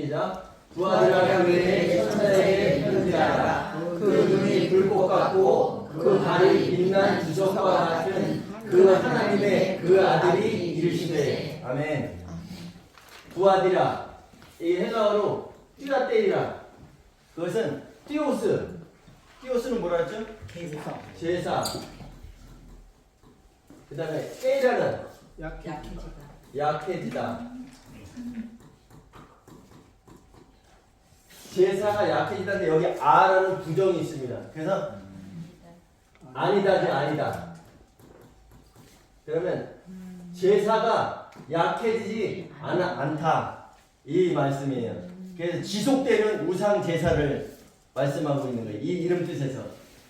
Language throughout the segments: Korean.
시작. 두아디라 교회의 천사에게 편지하라. 그 눈이 불꽃 같고 그 발이 빛난 주석과 같은 그 하나님의 그 아들이 이르시되. 아멘. 두아디라, 이 헬라어로 띠라떼이라. 그것은 띠오스. 띠오스는 뭐라 했죠? 제사. 그 다음에 에이라는 약해지다. 제사가 약해지다는데 여기 아라는 부정이 있습니다. 그래서 아니다지 아니다. 그러면 제사가 약해지지 않다. 이 말씀이에요. 그래서 지속되는 우상 제사를 말씀하고 있는 거예요. 이 이름 뜻에서.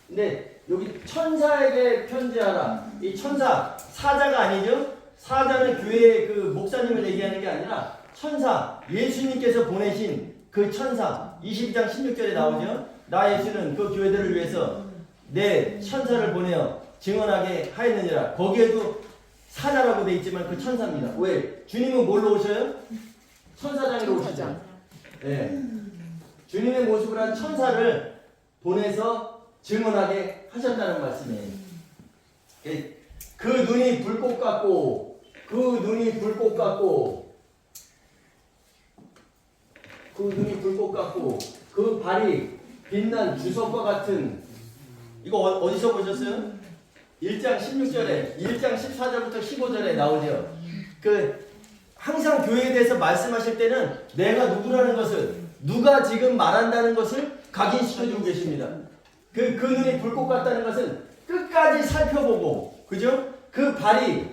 근데 여기 천사에게 편지하라. 이 천사 사자가 아니죠? 사자는 교회의 그 목사님을 얘기하는 게 아니라 천사, 예수님께서 보내신 그 천사. 22장 16절에 나오죠. 나 예수는 그 교회들을 위해서 내 천사를 보내어 증언하게 하였느니라. 거기에도 사자라고 돼 있지만 그 천사입니다. 왜? 주님은 뭘로 오셔요? 천사장으로 오시죠. 네. 주님의 모습을 한 천사를 보내서 증언하게 하셨다는 말씀이에요. 그 눈이 불꽃 같고 그 눈이 불꽃 같고 그 눈이 불꽃 같고 그 발이 빛난 주석과 같은. 이거 어디서 보셨어요? 1장 16절에 1장 14절부터 15절에 나오죠. 그 항상 교회에 대해서 말씀하실 때는 내가 누구라는 것을, 누가 지금 말한다는 것을 각인시켜주고 계십니다. 그 눈이 불꽃 같다는 것은 끝까지 살펴보고, 그죠? 그 발이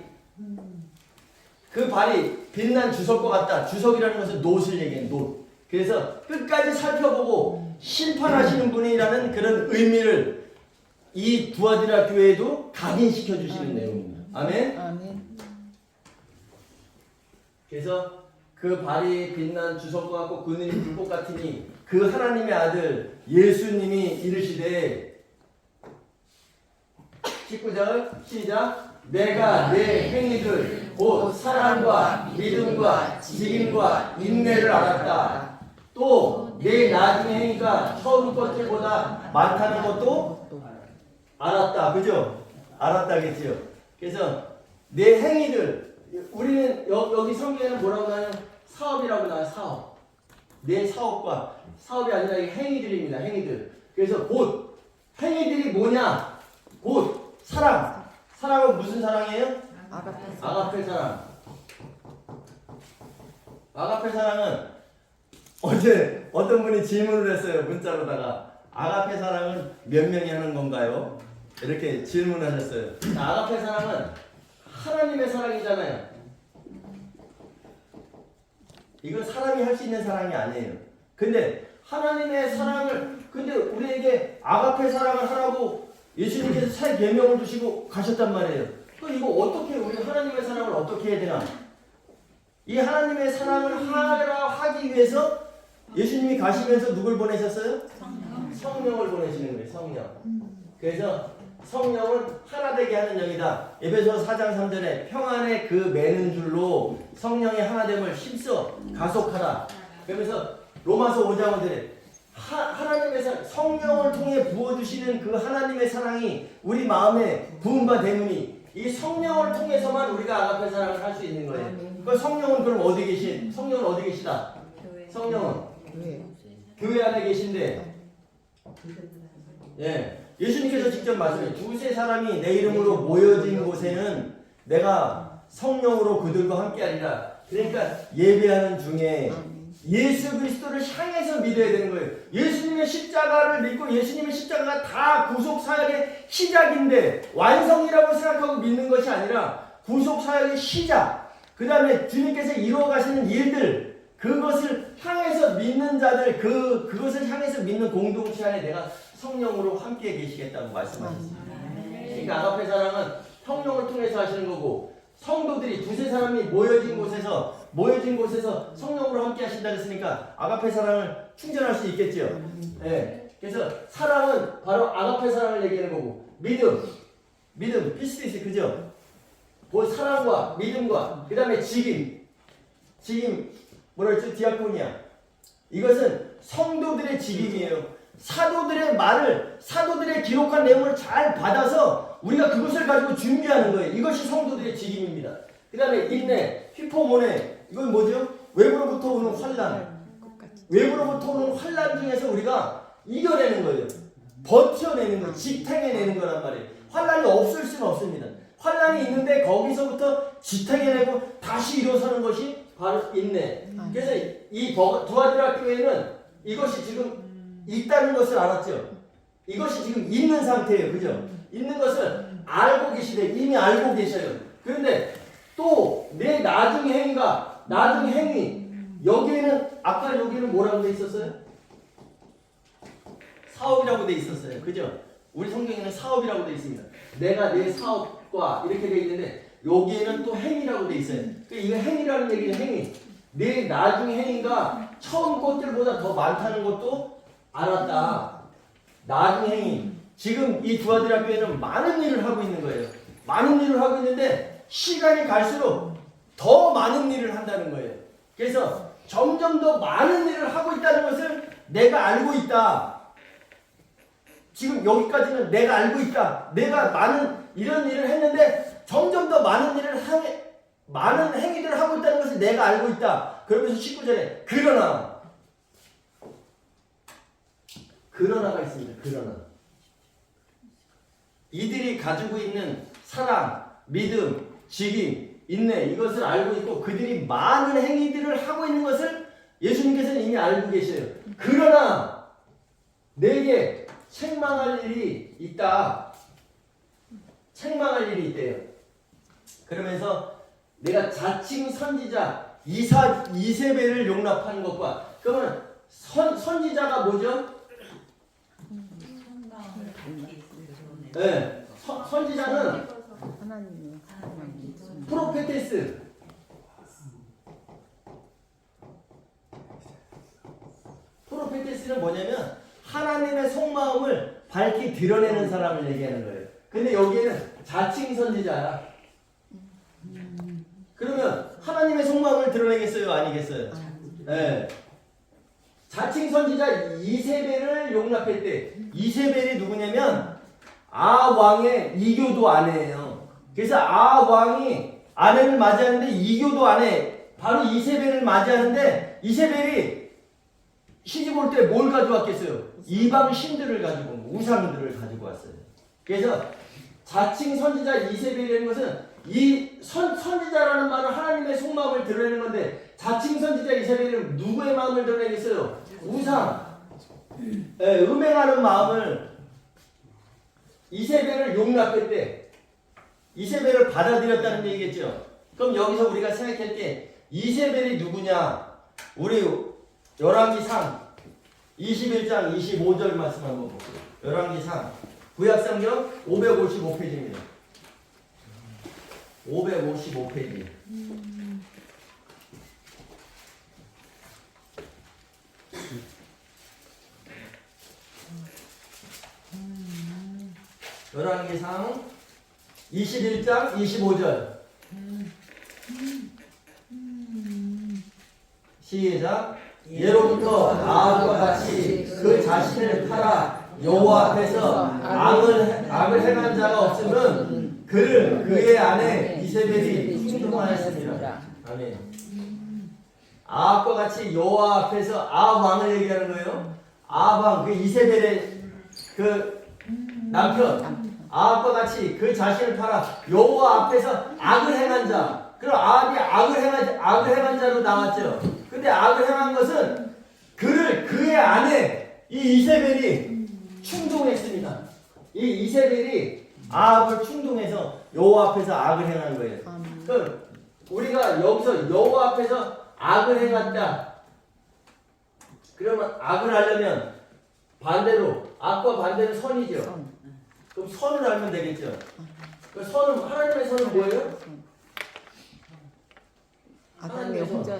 빛난 주석과 같다. 주석이라는 것은 놋을 얘기해요. 놋. 그래서 끝까지 살펴보고 심판하시는 분이라는 그런 의미를 이 두아디라 교회에도 각인시켜 주시는 내용입니다. 아멘? 아멘. 그래서 그 발이 빛난 주석과 같고 그 눈이 불꽃 같으니 그 하나님의 아들 예수님이 이르시되. 19절 시작. 내가 내 행위들 곧 사랑과 믿음과 직임과 인내를 알았다. 또 내 나중의 행위가 처음 것들보다 많다는 것도 알았다. 그죠? 알았다겠지요. 그래서 내 행위들, 우리는 여기 성경에는 뭐라고 나와요? 사업이라고 나와요. 사업. 내 사업과 사업이 아니라 이 행위들입니다. 행위들. 그래서 곧 행위들이 뭐냐? 곧 사랑. 사랑은 무슨 사랑이에요? 아가페 사랑. 아가페 사랑은 어제 어떤 분이 질문을 했어요. 문자로다가 아가페 사랑은 몇 명이 하는 건가요? 이렇게 질문하셨어요. 아가페 사랑은 하나님의 사랑이잖아요. 이건 사람이 할 수 있는 사랑이 아니에요. 근데 하나님의 사랑을, 근데 우리에게 아가페 사랑을 하라고 예수님께서 새 계명을 주시고 가셨단 말이에요. 그럼 이거 어떻게, 우리 하나님의 사랑을 어떻게 해야 되나? 이 하나님의 사랑을 하기 위해서 예수님이 가시면서 누굴 보내셨어요? 성령을 보내시는 거예요. 성령. 그래서 성령은 하나 되게 하는 영이다. 에베소 4장 3절에 평안의 그 매는 줄로 성령의 하나됨을 힘써 가속하라. 그러면서 로마서 5장 5절에 하나님의 사랑, 성령을 통해 부어주시는 그 하나님의 사랑이 우리 마음에 부음과 대문이 이 성령을 통해서만 우리가 아가페 사랑을 할 수 있는 거예요. 그 성령은 그럼 어디 계신? 성령은 어디 계시다? 성령은 교회 안에 계신데, 예, 예수님께서 직접 말씀해. 두세 사람이 내 이름으로 모여진 곳에는 내가 성령으로 그들과 함께하리라. 그러니까 예배하는 중에 예수 그리스도를 향해서 믿어야 되는 거예요. 예수님의 십자가를 믿고 예수님의 십자가가 다 구속 사역의 시작인데 완성이라고 생각하고 믿는 것이 아니라 구속 사역의 시작. 그 다음에 주님께서 이루어 가시는 일들, 그것을 향해서 믿는 자들, 그것을 향해서 믿는 공동체 안에 내가 성령으로 함께 계시겠다고 말씀하셨습니다. 그러니까 아가페 사랑은 성령을 통해서 하시는 거고, 성도들이 두세 사람이 모여진 곳에서 성령으로 함께 하신다 했으니까 아가페 사랑을 충전할 수 있겠죠. 네. 그래서 사랑은 바로 아가페 사랑을 얘기하는 거고, 믿음 피스티스, 그죠? 그 사랑과 믿음과 그 다음에 직임 뭐라 했죠? 디아코니아. 이것은 성도들의 직임이에요. 사도들의 말을, 사도들의 기록한 내용을 잘 받아서 우리가 그것을 가지고 준비하는 거예요. 이것이 성도들의 직임입니다. 그 다음에 인내, 휘포모네, 이건 뭐죠? 외부로부터 오는 환난. 외부로부터 오는 환난 중에서 우리가 이겨내는 거예요. 버텨내는 거, 지탱해내는 거란 말이에요. 환난이 없을 수는 없습니다. 환난이 있는데 거기서부터 지탱해내고 다시 일어서는 것이 바로 인내. 그래서 이 두아디라 교회는 이것이 지금 있다는 것을 알았죠. 이것이 지금 있는 상태예요. 그죠? 있는 것을 알고 계시대. 이미 알고 계셔요. 그런데 또 내 나중 행위가, 나중 행위, 여기에는 아까 여기는 뭐라고 돼 있었어요? 사업이라고 돼 있었어요. 그죠? 우리 성경에는 사업이라고 돼 있습니다. 내가 내 사업과 이렇게 돼 있는데 여기에는 또 행위라고 돼 있어요. 이거 행위라는 얘기는 행위. 내 나중 행위가 처음 것들보다 더 많다는 것도 알았다. 나중 행위. 지금 이 두아디라 교회는 많은 일을 하고 있는 거예요. 많은 일을 하고 있는데 시간이 갈수록 더 많은 일을 한다는 거예요. 그래서 점점 더 많은 일을 하고 있다는 것을 내가 알고 있다. 지금 여기까지는 내가 알고 있다. 내가 많은 이런 일을 했는데 점점 더 많은 일을 많은 행위들을 하고 있다는 것을 내가 알고 있다. 그러면서 19절에 그러나가 있습니다. 그러나 이들이 가지고 있는 사랑, 믿음, 직임, 인내 이것을 알고 있고 그들이 많은 행위들을 하고 있는 것을 예수님께서는 이미 알고 계셔요. 그러나 내게 책망할 일이 있다. 책망할 일이 있대요. 그러면서 내가 자칭 선지자 이세벨을 용납하는 것과 그러면 선지자가 뭐죠? 네, 선지자는 프로페테스. 프로페테스는 뭐냐면 하나님의 속마음을 밝히 드러내는 사람을 얘기하는 거예요. 근데 여기에는 자칭 선지자야. 그러면 하나님의 속마음을 드러내겠어요? 아니겠어요? 네. 자칭 선지자 이세벨을 용납했대. 이세벨이 누구냐면 아왕의 이교도 아내예요. 그래서 아왕이 아내를 맞이하는데 이교도 아내 바로 이세벨을 맞이하는데 이세벨이 시집 올 때 뭘 가져왔겠어요? 이방 신들을 가지고 우상들을 가지고 왔어요. 그래서 자칭 선지자 이세벨이라는 것은 이 선지자라는 말은 하나님의 속마음을 드러내는 건데 자칭 선지자 이세벨은 누구의 마음을 드러내겠어요? 우상, 음행하는 마음을 이세벨을 용납했대. 이세벨을 받아들였다는 얘기겠죠. 그럼 여기서 우리가 생각할 때 이세벨이 누구냐? 우리 열왕기상 21장 25절 말씀 한번 볼게요. 열왕기상 구약성경 555페이지입니다. 555페이지. 열왕기상 21장 25절. 시작. 예로부터 아합과 같이 그 자신을 팔아 여호와 앞에서 악을 행한 자가 없으면 그를 그의 아내 이세벨이 충동하였습니다. 아멘. 아합과 같이 여호와 앞에서 아합 왕을 얘기하는 거예요. 아합 왕, 그 이세벨의 그 남편 아합과 같이 그 자신을 팔아 여호와 앞에서 악을 행한 자. 그럼 아합이 악을 행한 자로 나왔죠. 근데 악을 행한 것은 그를 그의 아내 이 이세벨이 충동했습니다. 이 이세벨이 아합을 충동해서 여호와 앞에서 악을 행한 거예요. 그럼 우리가 여기서 여호와 앞에서 악을 행한다. 그러면 악을 하려면 반대로 악과 반대는 선이죠. 그럼 선을 알면 되겠죠. 그 선은 하나님의 선은 뭐예요? 아담이 혼자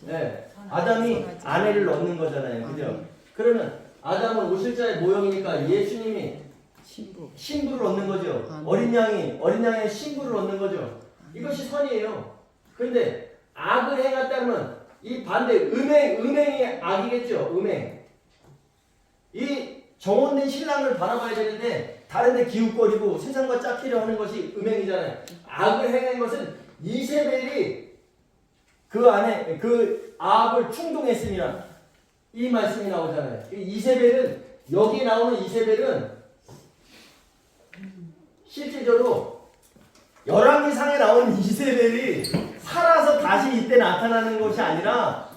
네, 아담이 아내를 넣는 거잖아요, 그죠? 그러면 아담은 오실자의 모형이니까 예수님이 신부를 얻는 거죠. 어린 양의 신부를 얻는 거죠. 이것이 선이에요. 그런데 악을 행했다면 이 반대 음행이 악이겠죠. 음행. 이 정혼된 신랑을 바라봐야 되는데 다른 데 기웃거리고 세상과 짝히려 하는 것이 음행이잖아요. 악을 행한 것은 이세벨이 그 안에 그 아합을 충동했으니라 이 말씀이 나오잖아요. 이세벨은 여기 나오는 이세벨은 실질적으로 열왕기상에 나오는 이세벨이 살아서 다시 이때 나타나는 것이 아니라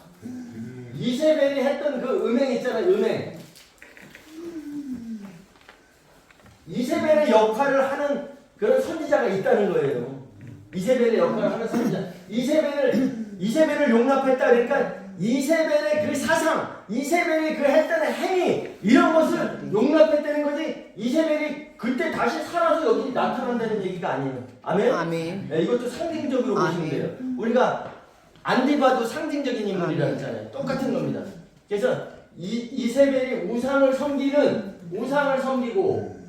이세벨이 했던 그 음행 있잖아요. 음행. 이세벨의 역할을 하는 그런 선지자가 있다는 거예요. 이세벨의 역할을 하는 선지자. 이세벨을 용납했다 그러니까 이세벨의 그 사상, 이세벨이 그 했던 행위 이런 것을 용납했다는 거지. 이세벨이 그때 다시 살아서 여기 나타난다는 얘기가 아니에요. 아멘? 아멘. 네, 이것도 상징적으로 보시면 돼요. 우리가 안디 봐도 상징적인 인물이라 했잖아요. 똑같은 겁니다. 그래서 이세벨이 우상을 섬기고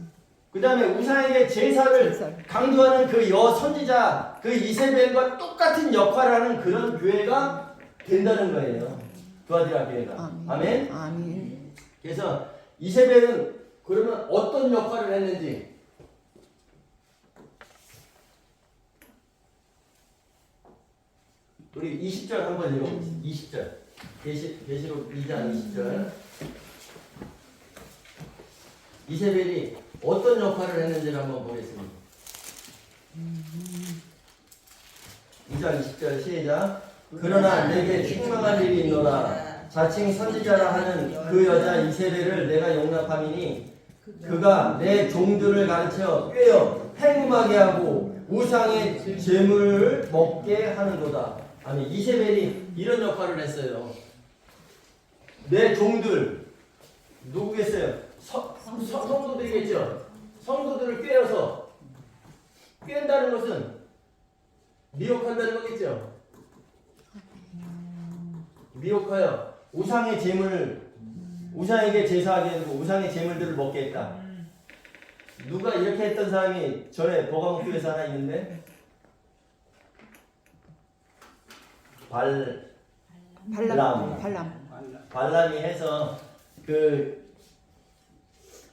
그 다음에 우상에게 제사를 강조하는 그 여선지자 그 이세벨과 똑같은 역할을 하는 그런 교회가 된다는 거예요. 두아디라 교회가. 아멘? 아멘. 그래서 이세벨은 그러면 어떤 역할을 했는지 우리 20절 한번 읽어보겠습니다. 20절 계시록 2장 20절 이세벨이 어떤 역할을 했는지를 한번 보겠습니다. 2장 20절 시작. 그러나 내게 책망할 일이 있노라. 자칭 선지자라 하는 그 여자 이세벨을 내가 용납함이니 그가 내 종들을 가르쳐 꿰어 행음하게 하고 우상의 재물을 먹게 하는도다. 아니 이세벨이 이런 역할을 했어요. 내 종들 누구겠어요? 성도들이겠죠. 성도들을 꿰는다는 것은 미혹한다는 거겠죠. 미혹하여 우상의 재물을 우상에게 제사하게 하고 우상의 재물들을 먹게 했다. 누가 이렇게 했던 사람이 전에 버가목교에서 하나 있는데 발람이 해서 그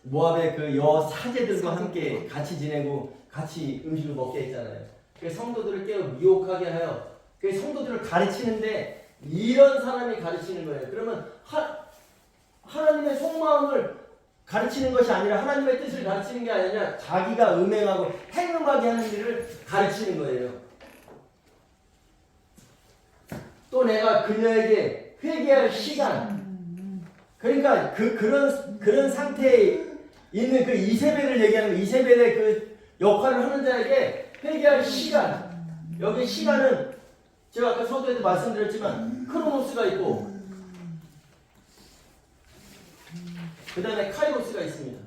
모압의 그 여사제들과 함께 같이 지내고 같이 음식을 먹게 했잖아요. 그 성도들을 깨어 미혹하게 하여 그 성도들을 가르치는데 이런 사람이 가르치는 거예요. 그러면 하나님의 속마음을 가르치는 것이 아니라 하나님의 뜻을 가르치는 게 아니라 자기가 음행하고 행음하게 하는 일을 가르치는 거예요. 또 내가 그녀에게 회개할 시간, 그러니까 그런 상태에 있는 그 이세벨을 얘기하는 거예요. 이세벨의 그 역할을 하는 자에게 회개할 시간. 여기 시간은 제가 아까 서두에도 말씀드렸지만 크로노스가 있고 그 다음에 카이로스가 있습니다.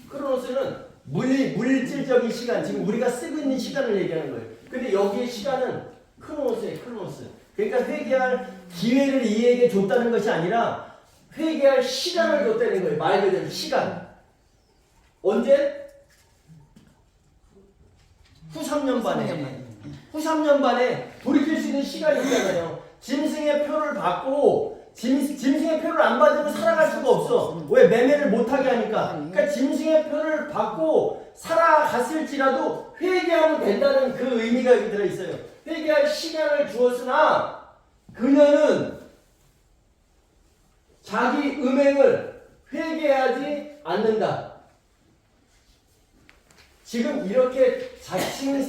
크로노스는 물질적인 시간, 지금 우리가 쓰고 있는 시간을 얘기하는 거예요. 근데 여기의 시간은 크로노스예요. 크로노스. 그러니까 회개할 기회를 이에게 줬다는 것이 아니라 회개할 시간을 줬다는 거예요. 말 그대로 시간. 언제? 후 3년 반에. 후 3년 반에 돌이킬 수 있는 시간이 있잖아요. 짐승의 표를 받고 짐승의 표를 안 받으면 살아갈 수가 없어. 왜? 매매를 못하게 하니까. 그러니까 짐승의 표를 받고 살아갔을지라도 회개하면 된다는 그 의미가 여기 들어있어요. 회개할 시간을 주었으나 그녀는 자기 음행을 회개하지 않는다. 지금 이렇게 자칭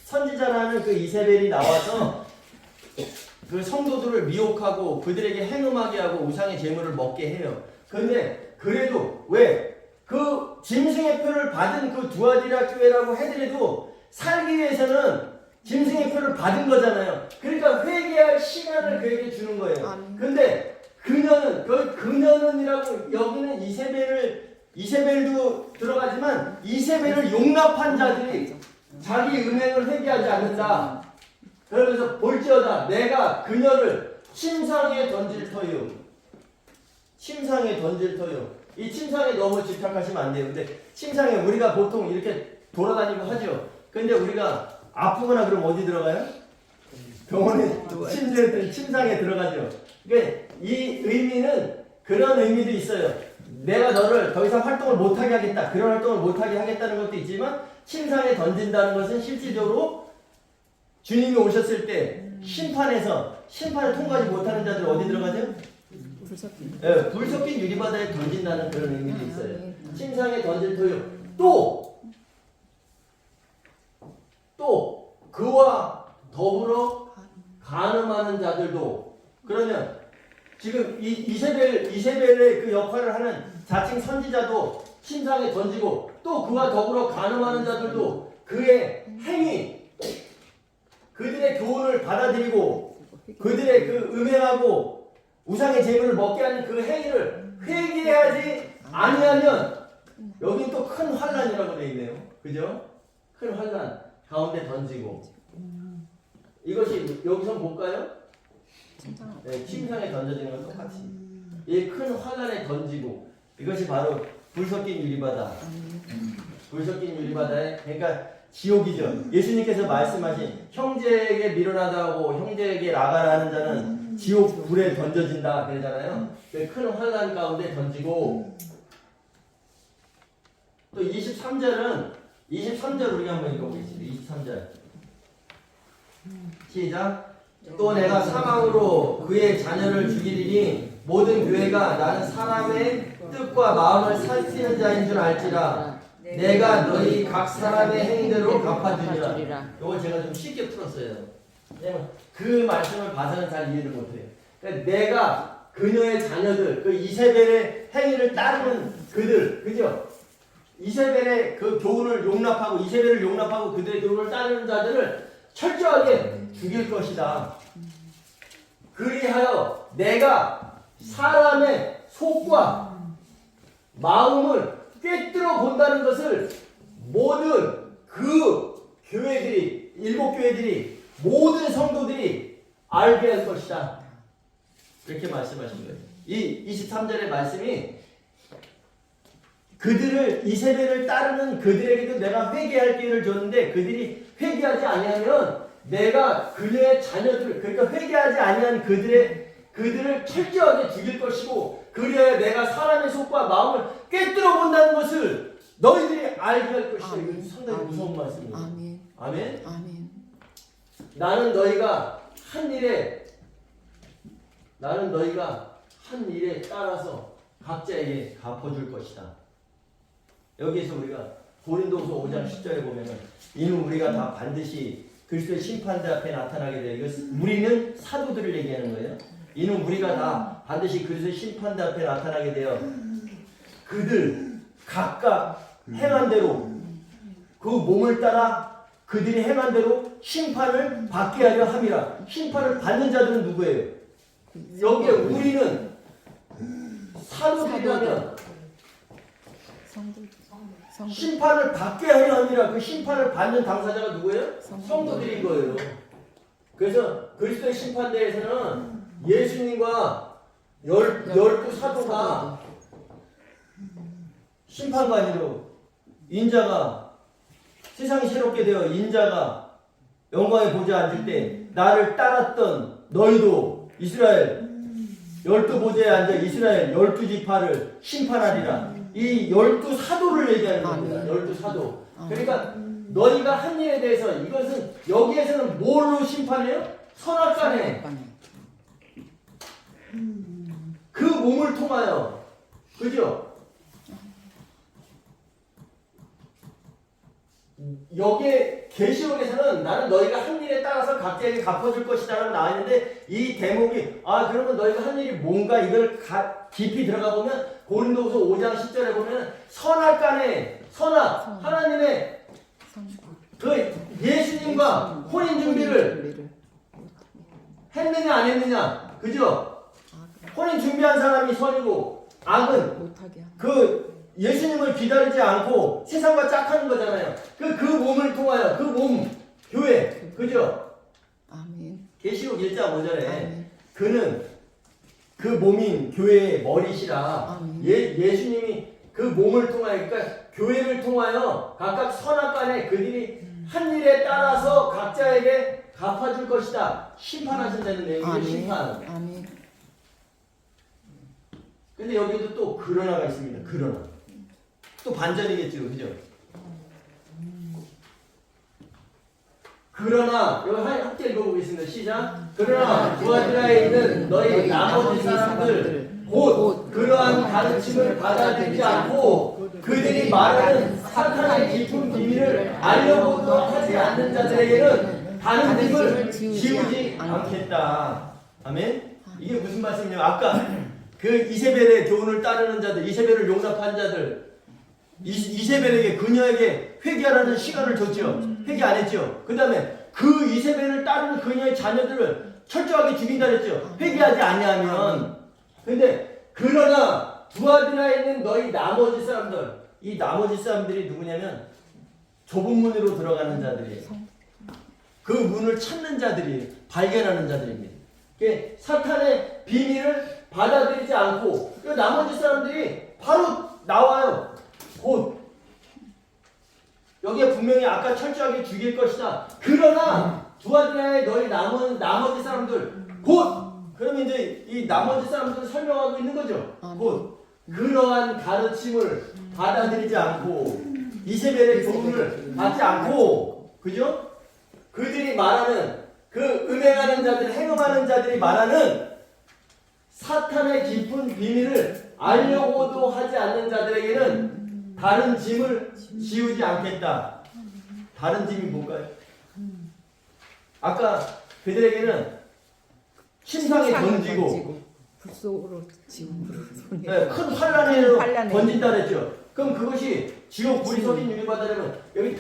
선지자라는 그 이세벨이 나와서 그 성도들을 미혹하고 그들에게 행음하게 하고 우상의 재물을 먹게 해요. 그런데 그래도 왜? 그 짐승의 표를 받은 그 두아디라 교회라고 해더라도 살기 위해서는 짐승의 표를 받은 거잖아요. 그러니까 회개할 시간을 그에게 주는 거예요. 근데 그녀는이라고 여기는 이세벨도 들어가지만 이세벨을 용납한 자들이 자기 음행을 회개하지 않는다. 그러면서 볼지어다 내가 그녀를 침상에 던질 터요. 침상에 던질 터요. 이 침상에 너무 집착하시면 안 돼요. 근데 침상에 우리가 보통 이렇게 돌아다니고 하죠. 근데 우리가 아프거나 그러면 어디 들어가요? 병원에 침상에 들어가죠. 그러니까 이 의미는 그런 의미도 있어요. 내가 너를 더 이상 활동을 못하게 하겠다. 그런 활동을 못하게 하겠다는 것도 있지만 침상에 던진다는 것은 실질적으로 주님이 오셨을 때 심판을 통과하지 못하는 자들 어디 들어가죠? 불 섞인 유리바다에 던진다는 그런 의미도 있어요. 침상에 던질 토요. 또 그와 더불어 간음하는 자들도. 그러면 지금 이세벨의 그 역할을 하는 자칭 선지자도 침상에 던지고 또 그와 더불어 간음하는 자들도 그의 행위, 그들의 교훈을 받아들이고 그들의 그 음행하고 우상의 제물을 먹게 하는 그 행위를 회개하지 아니하면 여기 또 큰 환난이라고 되어 있네요. 그죠? 큰 환난 가운데 던지고. 이것이 여기서 볼까요? 네, 침상에 던져지는 건 똑같이. 이 큰 환난에 던지고. 이것이 바로 불 섞인 유리바다. 불 섞인 유리바다에, 그러니까 지옥이죠. 예수님께서 말씀하신 형제에게 미련하다고 형제에게 나가라 하는 자는 지옥 불에 던져진다 그러잖아요. 큰 환난 가운데 던지고. 또 23절 우리가 한번 읽어보겠습니다. 23절 시작. 또 내가 사망으로 그의 자녀를 죽이리니 모든 교회가 나는 사람의 뜻과 마음을 살피는 자인 줄 알지라. 내가 너희 각 사람의 행대로 갚아주리라. 이거 제가 좀 쉽게 풀었어요. 왜냐면 그 말씀을 봐서는 잘 이해를 못해요. 그러니까 내가 그녀의 자녀들, 그 이세벨의 행위를 따르는 그들, 그죠? 이세벨의 그 교훈을 용납하고 이세벨을 용납하고 그들의 교훈을 따르는 자들을 철저하게 죽일 것이다. 그리하여 내가 사람의 속과 마음을 꿰뚫어 본다는 것을 모든 그 교회들이, 7교회들이, 모든 성도들이 알게 할 것이다. 이렇게 말씀하신 거예요. 이 23절의 말씀이 이세벨을 따르는 그들에게도 내가 회개할 기회를 줬는데 그들이 회개하지 아니하면 내가 그녀의 자녀들, 그러니까 회개하지 아니한 그들을 철저하게 죽일 것이고 그리하여 내가 사람의 속과 마음을 꿰뚫어 본다는 것을 너희들이 알게 할 것이다. 이건 상당히 무서운 말씀이에요. 아멘. 아멘. 아멘. 나는 너희가 한 일에 따라서 각자에게 갚아줄 것이다. 여기에서 우리가 고린도후서 5장 10절에 보면은 이는 우리가 다 반드시 그리스도의 심판대 앞에 나타나게 돼요. 이것은 우리는 사도들을 얘기하는 거예요. 이는 우리가 다 반드시 그리스도의 심판대 앞에 나타나게 되어 그들 각각 행한 대로 그 몸을 따라 그들이 행한 대로 심판을 받게 하려 함이라. 심판을 받는 자들은 누구예요? 여기에 우리는 사도들이라면 심판을 받게 하려 함이라. 그 심판을 받는 당사자가 누구예요? 성도들인 거예요. 그래서 그리스도의 심판대에서는 예수님과 열두 사도가 심판관으로 인자가 세상이 새롭게 되어 인자가 영광의 보좌에 앉을 때 나를 따랐던 너희도 이스라엘 12보좌에 앉아 이스라엘 12지파를 심판하리라. 이 12사도를 얘기하는 겁니다. 12사도. 그러니까 너희가 한 일에 대해서 이것은 여기에서는 뭘로 심판해요? 선악간에 그 몸을 통하여. 그죠? 여기에 계시록에서는 나는 너희가 한 일에 따라서 각자에게 갚아줄 것이다 라고 나와 있는데 이 대목이 그러면 너희가 한 일이 뭔가 이걸 깊이 들어가 보면 고린도후서 5장 10절에 보면 선악간에 하나님의 그 예수님과 혼인 준비를 했느냐 안 했느냐. 그죠? 혼인 준비한 사람이 선이고 악은 그 예수님을 기다리지 않고 세상과 짝하는 거잖아요. 그 몸을 통하여 그 몸 교회. 그죠? 아멘. 계시록 1장 5절에 그는 그 몸인 교회의 머리시라. 예수님이 그 몸을 통하여, 그러니까 교회를 통하여 각각 선악간에 그들이 한 일에 따라서 각자에게 갚아줄 것이다. 심판하신다는 내용이죠. 심판. 아멘. 근데 여기도 또 그러나가 있습니다. 그러나. 또 반전이겠죠. 그죠? 그러나 여기 함께 읽어보겠습니다. 시작. 그러나 두아디라에 있는 너희 나머지 사람들 곧 그러한 가르침을 받아들이지 않고 그들이 말하는 사탄의 깊은 비밀을 알려고도 하지 않는 자들에게는 다른 짐을 지우지 않겠다. 아멘. 이게 무슨 말씀이냐면 아까 그 이세벨의 교훈을 따르는 자들, 이세벨을 용납한 자들, 이세벨에게 그녀에게 회개하라는 시간을 줬죠. 회개 안 했죠. 그 다음에 그 이세벨을 따르는 그녀의 자녀들을 철저하게 죽인다 그랬죠. 회개하지 아니하면. 근데 그러나 두아디라에 있는 너희 나머지 사람들, 이 나머지 사람들이 누구냐면 좁은 문으로 들어가는 자들이에요. 그 문을 찾는 자들이 발견하는 자들입니다. 사탄의 비밀을 받아들이지 않고 나머지 사람들이 바로 나와요. 곧 여기에 분명히 아까 철저하게 죽일 것이다. 그러나 두아디라에 너희 나머지 사람들 곧 그러면 이제 이 나머지 사람들을 설명하고 있는 거죠. 곧 그러한 가르침을 받아들이지 않고 이세벨의 교훈을 받지 않고 그죠? 그들이 말하는 그 음행하는 자들, 행음하는 자들이 말하는 사탄의 깊은 비밀을 알려고도 하지 않는 자들에게는 다른 짐을 지우지 않겠다. 다른 짐이 뭘까요? 아까 그들에게는 침상에 던지고 불속으로 지옥으로 네, 큰 환란으로 던진다 그랬죠. 그럼 그것이 지옥 불이 섞인 유리바다라면 여기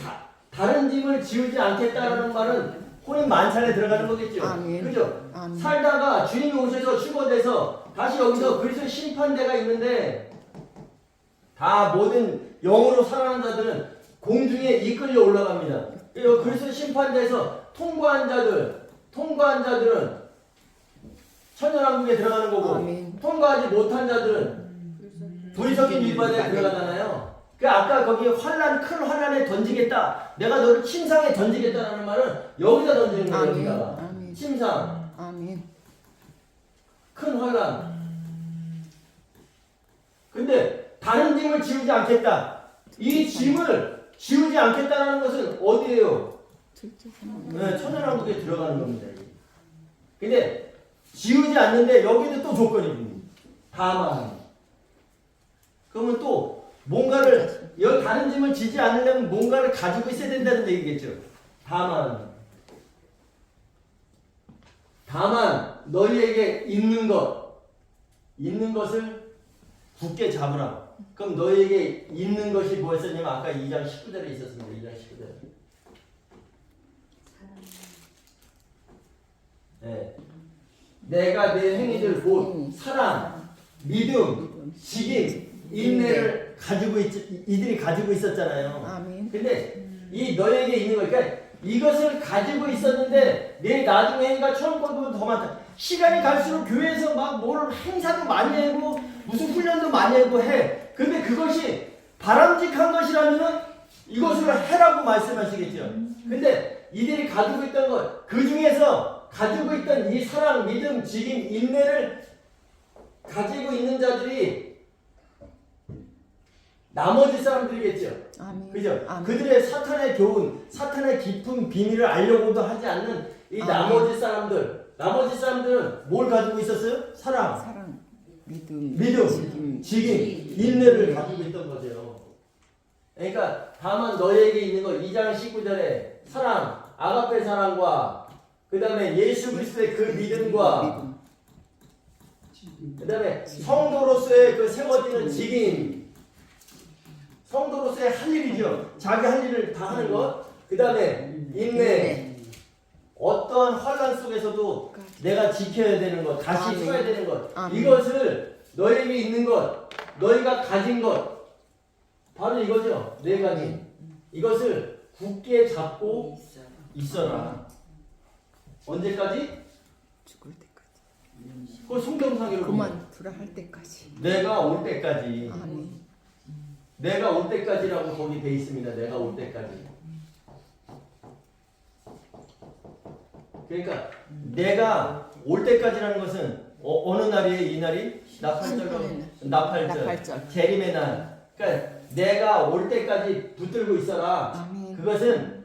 다른 짐을 지우지 않겠다라는 말은 혼인 만찬에 들어가는 거겠죠. 아멘. 그죠? 아멘. 살다가 주님이 오셔서 출고돼서 다시 여기서 그리스도의 심판대가 있는데 다 모든 영으로 살아난 자들은 공중에 이끌려 올라갑니다. 그리스도의 심판대에서 통과한 자들은 천년왕국에 들어가는 거고 아멘. 통과하지 못한 자들은 불이 섞인 유리바다에 들어가잖아요. 그 아까 거기 큰 환란에 던지겠다. 내가 너를 침상에 던지겠다라는 말은 여기다 던지는 거예요. 여기다가. 아멘. 침상. 아멘. 큰 환란. 근데 다른 짐을 지우지 않겠다. 이 짐을 지우지 않겠다라는 것은 어디예요? 네, 천연왕국에 들어가는 겁니다. 근데 지우지 않는데 여기도 또 조건이 있습니다. 다만. 그러면 또 뭔가를 여기 다른 짐을 지지 않으려면 뭔가를 가지고 있어야 된다는 얘기겠죠. 다만 너희에게 있는 것을 굳게 잡으라. 그럼 너희에게 있는 것이 뭐였었냐면 아까 2장 19절에 있었습니다. 2장 19절. 네. 내가 내 행위들 곧 사랑, 믿음, 직임, 인내를 이들이 가지고 있었잖아요. 아멘. 근데 이 너에게 있는 거, 그러니까 이것을 가지고 있었는데 내 나중에 행위가 처음 것보다 더 많다. 시간이 갈수록 교회에서 막 뭘 행사도 많이 하고 무슨 훈련도 많이 하고 해. 근데 그것이 바람직한 것이라면 이것을 해라고 말씀하시겠죠. 근데 이들이 가지고 있던 것, 그 중에서 가지고 있던 이 사랑, 믿음, 직임, 인내를 가지고 있는 자들이 나머지 사람들이겠죠. 아멘. 그죠? 아멘. 그들의 사탄의 교훈, 사탄의 깊은 비밀을 알려고도 하지 않는 이 나머지 사람들은 뭘 가지고 있었어요? 사랑, 믿음, 직임, 인내를 가지고 있던 거죠. 그러니까 다만 너에게 있는 거 2장 19절에 사랑, 아가페 사랑과 그 다음에 예수 그리스도의 그 믿음과 그 다음에 성도로서의 그 세워지는 직임, 성도로서의 할 일이죠. 자기 할 일을 다 하는 것. 그 다음에 인내. 어떠한 환란 속에서도 내가 지켜야 되는 것, 다시 서야 되는 것. 이것을 너에게 있는 것, 너희가 가진 것. 바로 이거죠. 네 가지. 이것을 굳게 잡고 있어라. 언제까지? 죽을 때까지. 그 성경상으로 그만두라 할 때까지. 내가 올 때까지. 아멘. 내가 올 때까지라고 거기 돼 있습니다. 내가 올 때까지. 그러니까 내가 올 때까지라는 것은 어느 날이에요? 이 날이? 나팔절. 나팔절. 재림의 날. 그러니까 내가 올 때까지 붙들고 있어라. 아멘. 그것은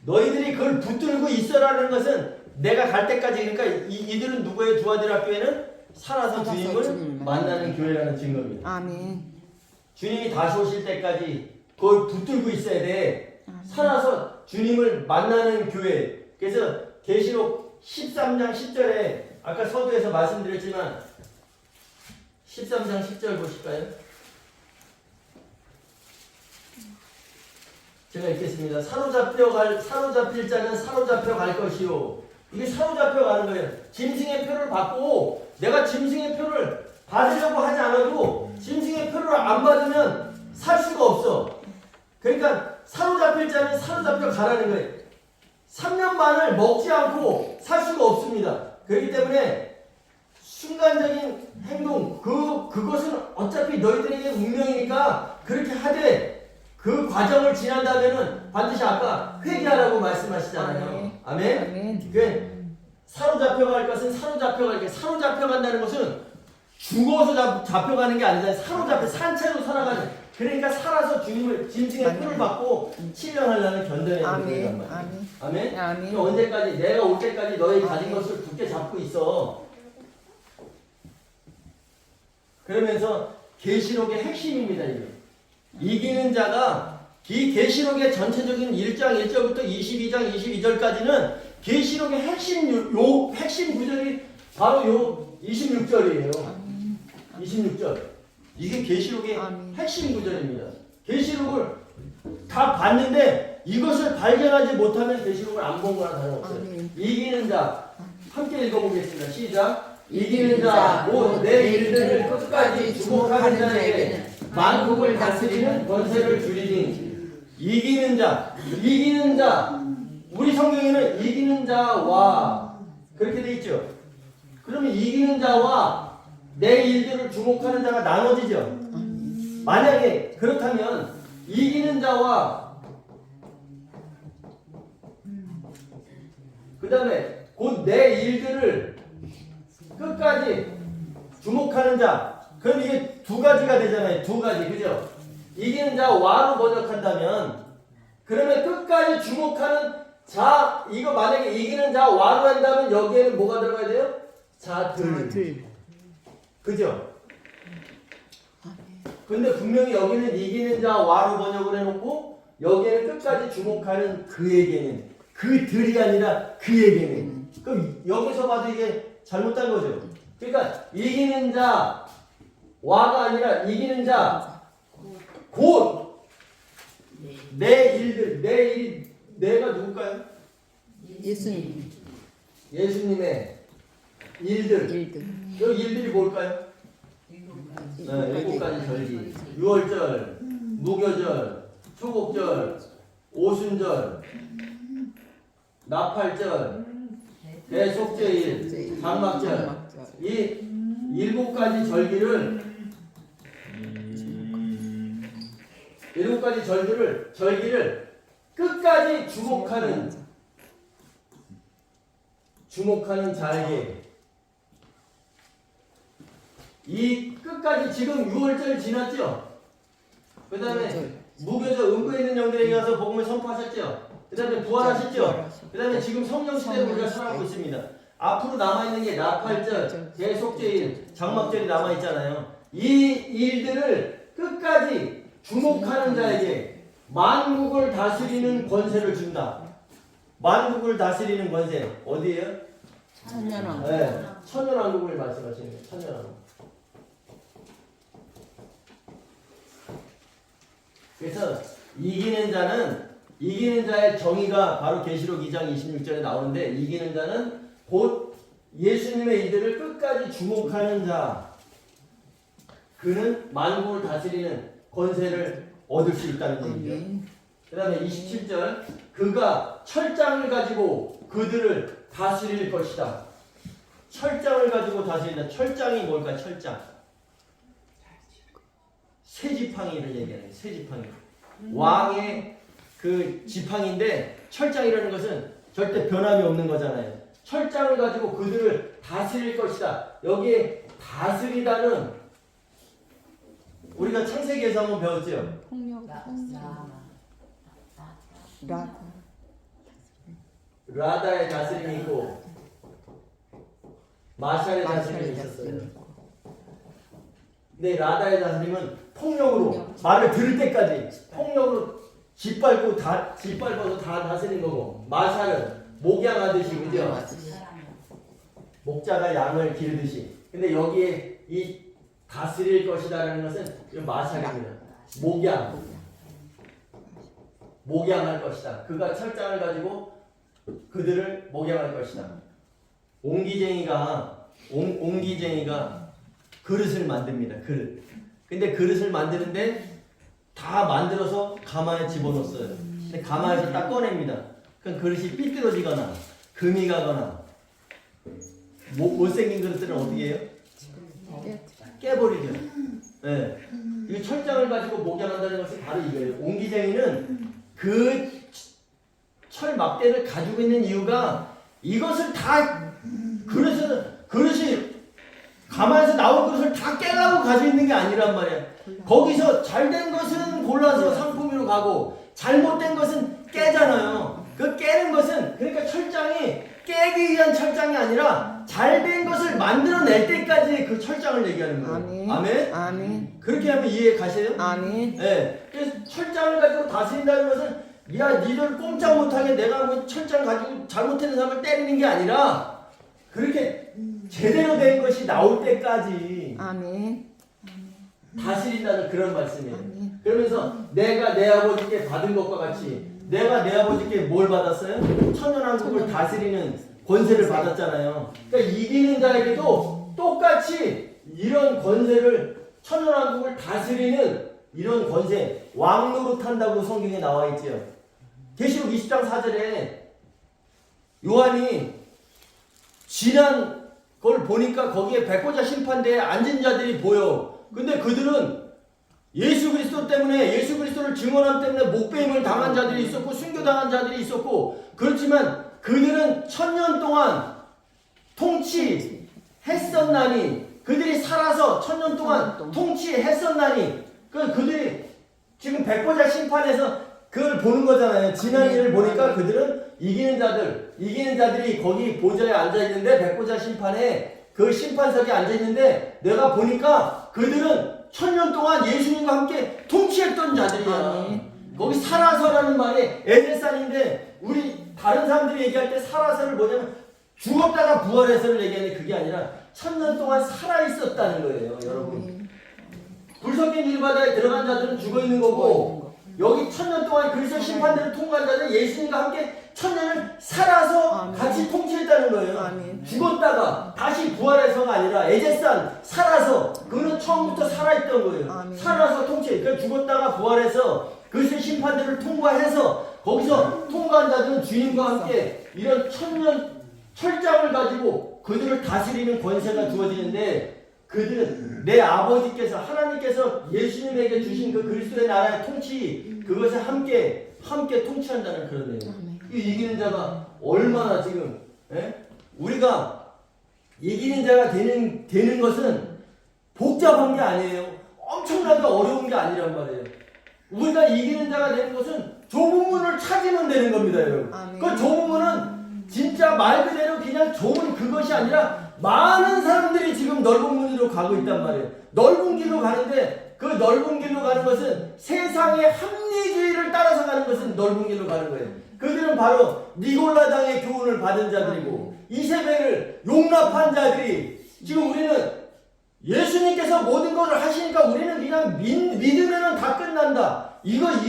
너희들이 그걸 붙들고 있어라는 것은 내가 갈 때까지. 그러니까 이들은 누구예요? 두아디라 교회는 살아서 주님을 만나는 교회라는 증거입니다. 아멘. 주님이 다시 오실 때까지 그걸 붙들고 있어야 돼. 살아서 주님을 만나는 교회. 그래서 계시록 13장 10절에 아까 서두에서 말씀드렸지만 13장 10절 보실까요? 제가 읽겠습니다. 사로잡힐 자는 사로잡혀 갈 것이요. 이게 사로잡혀 가는 거예요. 짐승의 표를 받고 내가 짐승의 표를 받으려고 하지 않아도 짐승의 표를 안 받으면 살 수가 없어. 그러니까 사로잡힐 자는 사로잡혀 가라는 거예요. 3년 반을 먹지 않고 살 수가 없습니다. 그렇기 때문에 순간적인 행동 그것은 어차피 너희들에게 운명이니까 그렇게 하되 그 과정을 지난다면은 반드시 아까 회개하라고 말씀하시잖아요. 아멘. 아멘. 그 사로잡혀갈 것은 사로잡혀간다는 것은 죽어서 잡혀가는 게 아니라 산채로 살아가는. 그러니까 살아서 주님을 짐승의 표를 받고 7년 하려는 견뎌내는 거란 아멘. 말이에요. 아멘. 아멘. 아멘. 그러니까 언제까지 내가 올 때까지 너희 가진 아멘. 것을 굳게 잡고 있어. 그러면서 계시록의 핵심입니다. 이게. 이기는 자가 이 계시록의 전체적인 1장 1절부터 22장 22절까지는 계시록의 핵심 구절이 바로 요 26절이에요. 26절. 이게 계시록의 핵심 구절입니다. 계시록을 다 봤는데 이것을 발견하지 못하면 계시록을 안 본 거나 다름없어요. 이기는 자 함께 읽어보겠습니다. 시작. 이기는 자 곧 내 일들을 끝까지 주목하는 자에게 만국을 다스리는 권세를 주리니. 이기는 자 우리 성경에는 이기는 자와 그렇게 돼 있죠. 그러면 이기는 자와 내 일들을 주목하는 자가 나눠지죠. 만약에 그렇다면 이기는 자와 그 다음에 곧 내 일들을 끝까지 주목하는 자, 그럼 이게 두 가지가 되잖아요. 두 가지, 그죠? 이기는 자 와로 번역한다면 그러면 끝까지 주목하는 자, 이거 만약에 이기는 자 와로 한다면 여기에는 뭐가 들어가야 돼요? 자들. 그죠? 근데 분명히 여기는 이기는 자 와로 번역을 해놓고 여기에는 끝까지 주목하는 그에게는, 그들이 아니라 그에게는. 그럼 여기서 봐도 이게 잘못된 거죠. 그러니까 이기는 자 와가 아니라 이기는 자 곧 내 일들, 내가 누굴까요? 예수님. 예수님의 일들. 여기 일들이 뭘까요? 일곱 가지 절기, 유월절, 무교절, 초복절, 오순절, 나팔절, 대속죄일, 장막절. 이 일곱 가지 절기를 절기를 끝까지 주목하는 자에게, 이 끝까지 지금 6월절 지났죠? 그 다음에 무교절 음부에 있는 영들에게 가서 복음을 선포하셨죠? 그 다음에 부활하셨죠? 그 다음에 지금 성령 시대를 우리가 살아가고 있습니다. 앞으로 남아있는 게 나팔절, 대속죄일, 장막절이 남아있잖아요. 이 일들을 끝까지 주목하는 자에게 만국을 다스리는 권세를 준다. 만국을 다스리는 권세 어디예요? 천년왕국. 네, 천년왕국을 말씀하시는 거예요. 천년왕국. 그래서 이기는 자의 정의가 바로 계시록 2장 26절에 나오는데, 이기는 자는 곧 예수님의 일들을 끝까지 주목하는 자, 그는 만국을 다스리는 권세를 얻을 수 있다는 얘기죠. 그 다음에 27절, 그가 철장을 가지고 그들을 다스릴 것이다. 철장을 가지고 다스린다. 철장이 뭘까? 철장. 쇠지팡이를 얘기하는 쇠지팡이. 왕의 그 지팡이인데 철장이라는 것은 절대 변함이 없는 거잖아요. 철장을 가지고 그들을 다스릴 것이다. 여기에 다스리다는 우리가 창세기에서 한번 배웠죠. 폭력, 라, 라다의 다스림이 있고 마샬의 다스림이 있었어요. 근데 라다의 다스림은 폭력으로 말을 들을 때까지 폭력으로 짓밟아서 다 다스린 거고, 마샬은 목양하듯이, 그죠? 목자가 양을 기르듯이. 근데 여기에 이 다스릴 것이다라는 것은 이 마샬입니다. 목양할 것이다. 그가 철장을 가지고 그들을 목양할 것이다. 옹기쟁이가 그릇을 만듭니다. 그릇. 근데 그릇을 만드는데 다 만들어서 가마에 집어넣었어요. 근데 가마에서 딱 꺼냅니다. 그럼 그릇이 삐뚤어지거나 금이 가거나 못생긴 그릇들은 어떻게 해요? 깨버리죠. 네. 이 철장을 가지고 목양한다는 것이 바로 이거예요. 옹기쟁이는 그 철 막대를 가지고 있는 이유가 이것을 다 그릇이 가마에서 나온 그릇을 다 깨려고 가지고 있는 게 아니란 말이야. 거기서 잘된 것은 골라서 상품으로 가고 잘못된 것은 깨잖아요. 그 깨는 것은 그러니까 철장이 깨기 위한 철장이 아니라 잘된 것을 만들어낼 때까지 그 철장을 얘기하는 거예요. 아멘. 아멘? 아멘. 그렇게 하면 이해 가세요? 아멘. 네. 그래서 철장을 가지고 다스린다는 것은 야 니들 꼼짝 못하게 내가 뭐 철장 가지고 잘못하는 사람을 때리는 게 아니라 그렇게 제대로 된 것이 나올 때까지 아멘. 다스린다는 그런 말씀이에요. 아멘. 그러면서 내가 내 아버지께 받은 것과 같이 내가 내 아버지께 뭘 받았어요? 천연왕국을 다스리는 권세를 받았잖아요. 그러니까 이기는 자에게도 똑같이 이런 권세를 천연왕국을 다스리는 이런 권세 왕노릇한다고 성경에 나와 있죠. 계시록 20장 4절에 요한이 지난 걸 보니까 거기에 백보자 심판대에 앉은 자들이 보여. 근데 그들은 예수 그리스도 때문에 예수 그리스도를 증언함 때문에 목배임을 당한 자들이 있었고 순교당한 자들이 있었고 그렇지만 그들은 1000년 동안 통치했었나니 그들이 살아서 1000년 동안 통치했었나니 그들이 지금 백보자 심판에서 그걸 보는 거잖아요. 지난 일을 보니까 그들은 이기는 자들이 거기 보좌에 앉아 있는데 백보자 심판에 그 심판석에 앉아 있는데 내가 보니까 그들은 1000년 동안 예수님과 함께 통치했던 자들이야. 거기 살아서라는 말이 에데산인데 우리 다른 사람들이 얘기할 때 살아서를 뭐냐면 죽었다가 부활해서를 얘기하는데 그게 아니라 1000년 동안 살아있었다는 거예요. 여러분. 불 섞인 일바다에 들어간 자들은 죽어있는 거고 여기 1000년 동안 그리스도 심판대를 통과한 자들은 예수님과 함께 1000년을 살아서 같이 통치했다는 거예요. 죽었다가 다시 부활해서가 아니라 에제산 살아서 그는 처음부터 살아있던 거예요. 살아서 통치. 그러니까 죽었다가 부활해서 그리스도 심판대를 통과해서 거기서 통과한 자들은 주님과 함께 이런 1000년 철장을 가지고 그들을 다스리는 권세가 주어지는데 그들은 내 아버지께서 하나님께서 예수님에게 주신 그 그리스도의 나라의 통치 그것을 함께 통치한다는 그런 내용. 이 이기는 자가 얼마나 지금 우리가 이기는 자가 되는 것은 복잡한 게 아니에요. 엄청나게 어려운 게 아니란 말이에요. 우리가 이기는 자가 되는 것은 좁은 문을 찾으면 되는 겁니다, 여러분. 그 좁은 문은 진짜 말 그대로 그냥 좁은 그것이 아니라 많은 사람들이 지금 넓은 문으로 가고 있단 말이에요. 넓은 길로 가는데 그 넓은 길로 가는 것은 세상의 합리주의를 따라서 가는 것은 넓은 길로 가는 거예요. 그들은 바로 니골라당의 교훈을 받은 자들이고 이세벨을 용납한 자들이 지금 우리는 예수님께서 모든 것을 하시니까 우리는 그냥 믿으면 다 끝난다. 이런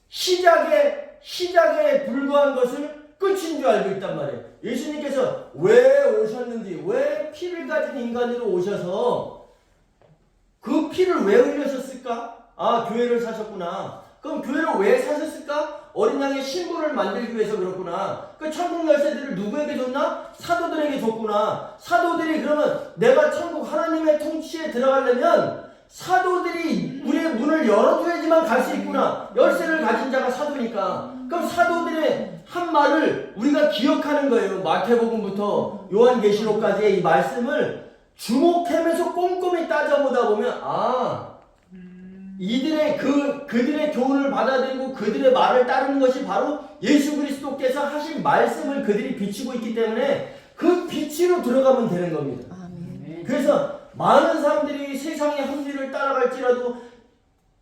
시작에 불과한 것을 끝인 줄 알고 있단 말이에요. 예수님께서 왜 오셨는지, 왜 피를 가진 인간으로 오셔서 그 피를 왜 흘리셨을까? 아, 교회를 사셨구나. 그럼 교회를 왜 사셨을까? 어린 양의 신부를 만들기 위해서 그렇구나. 그 천국 열쇠들을 누구에게 줬나? 사도들에게 줬구나. 사도들이 그러면 내가 천국 하나님의 통치에 들어가려면 사도들이 우리의 문을 열어줘야지만 갈 수 있구나. 열쇠를 가진 자가 사도니까. 그럼 사도들의 한 말을 우리가 기억하는 거예요. 마태복음부터 요한계시록까지의 이 말씀을 주목하면서 꼼꼼히 따져보다 보면 이들의 그들의 교훈을 받아들이고 그들의 말을 따르는 것이 바로 예수 그리스도께서 하신 말씀을 그들이 비추고 있기 때문에 그 빛으로 들어가면 되는 겁니다. 아멘. 그래서 많은 사람들이 세상의 합리를 따라갈지라도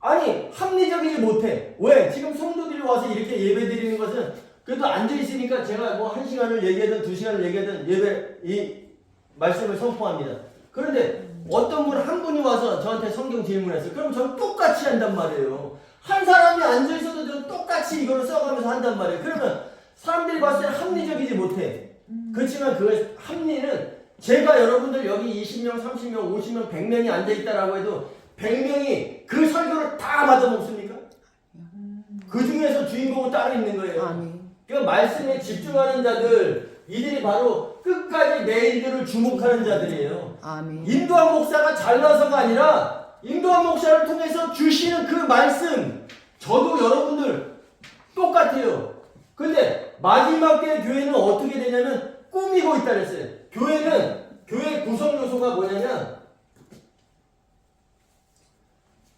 합리적이지 못해. 왜? 지금 성도들이 와서 이렇게 예배 드리는 것은 그래도 앉아있으니까 제가 뭐 1시간을 얘기하든 2시간을 얘기하든 이 말씀을 선포합니다. 그런데 어떤 한 분이 와서 저한테 성경 질문했어요. 그럼 저는 똑같이 한단 말이에요. 한 사람이 앉아있어도 저는 똑같이 이걸 써가면서 한단 말이에요. 그러면 사람들이 봤을 때 합리적이지 못해. 그렇지만 그 합리는 제가 여러분들 여기 20명, 30명, 50명, 100명이 앉아있다라고 해도 100명이 그 설교를 다 맞아먹습니까? 그 중에서 주인공은 따로 있는 거예요. 아멘. 그러니까 말씀에 집중하는 자들, 이들이 바로 끝까지 내 일들을 주목하는 자들이에요. 아멘. 인도한 목사가 잘나서가 아니라 인도한 목사를 통해서 주시는 그 말씀, 저도 여러분들 똑같아요. 근데 마지막 때 교회는 어떻게 되냐면 꾸미고 있다 그랬어요. 교회 구성 요소가 뭐냐면,